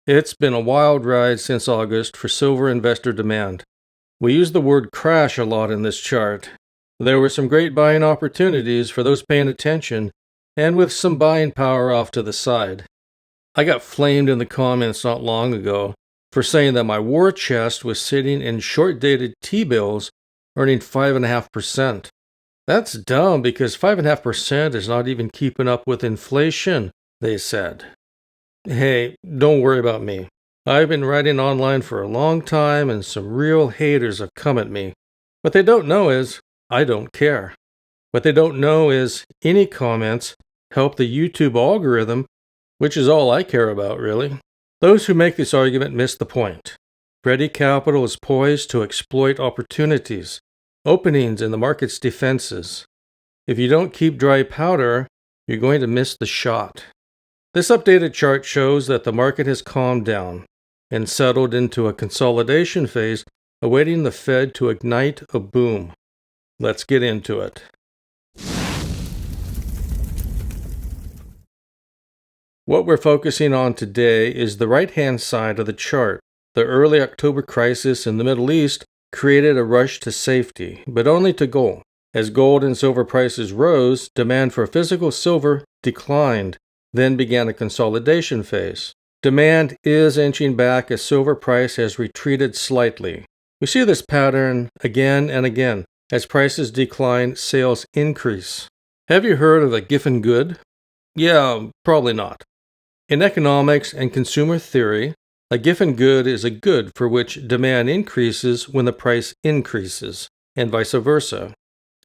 It's been a wild ride since August for silver investor demand. We use the word crash a lot in this chart. There were some great buying opportunities for those paying attention, and with some buying power off to the side. I got flamed in the comments not long ago for saying that my war chest was sitting in short-dated T-bills earning 5.5%. That's dumb because 5.5% is not even keeping up with inflation, they said. Hey, don't worry about me. I've been writing online for a long time and some real haters have come at me. What they don't know is, I don't care. What they don't know is, any comments help the YouTube algorithm, which is all I care about, really. Those who make this argument miss the point. Ready Capital is poised to exploit opportunities, openings in the market's defenses. If you don't keep dry powder, you're going to miss the shot. This updated chart shows that the market has calmed down and settled into a consolidation phase, awaiting the Fed to ignite a boom. Let's get into it. What we're focusing on today is the right-hand side of the chart. The early October crisis in the Middle East created a rush to safety, but only to gold. As gold and silver prices rose, demand for physical silver declined. Then began a consolidation phase. Demand is inching back as silver price has retreated slightly. We see this pattern again and again. As prices decline, sales increase. Have you heard of a Giffen good? Yeah, probably not. In economics and consumer theory, a Giffen good is a good for which demand increases when the price increases, and vice versa.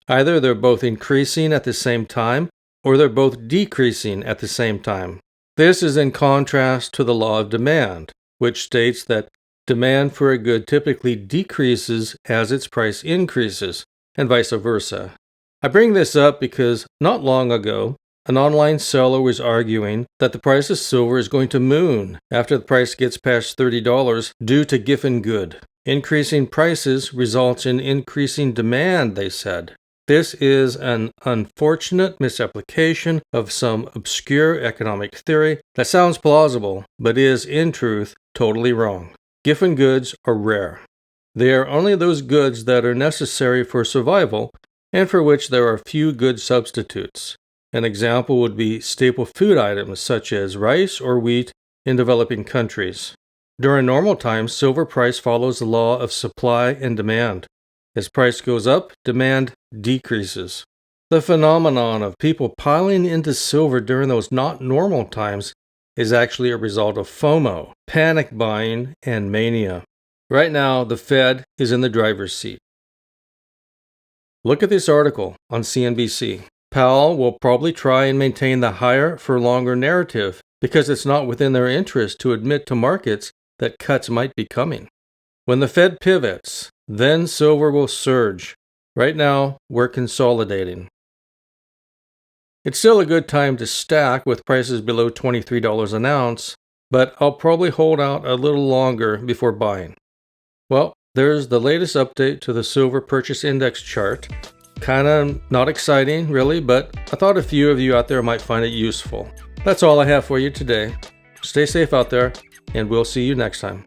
Either they're both increasing at the same time, or they're both decreasing at the same time. This is in contrast to the law of demand, which states that demand for a good typically decreases as its price increases, and vice versa. I bring this up because not long ago, an online seller was arguing that the price of silver is going to moon after the price gets past $30 due to Giffen good. Increasing prices results in increasing demand, they said. This is an unfortunate misapplication of some obscure economic theory that sounds plausible, but is, in truth, totally wrong. Giffen goods are rare. They are only those goods that are necessary for survival and for which there are few good substitutes. An example would be staple food items such as rice or wheat in developing countries. During normal times, silver price follows the law of supply and demand. As price goes up, demand decreases. The phenomenon of people piling into silver during those not normal times is actually a result of FOMO, panic buying, and mania. Right now, the Fed is in the driver's seat. Look at this article on CNBC. Powell will probably try and maintain the higher for longer narrative because it's not within their interest to admit to markets that cuts might be coming. When the Fed pivots, then silver will surge. Right now, we're consolidating. It's still a good time to stack with prices below $23 an ounce, but I'll probably hold out a little longer before buying. Well, there's the latest update to the silver purchase index chart. Kinda not exciting, really, but I thought a few of you out there might find it useful. That's all I have for you today. Stay safe out there, and we'll see you next time.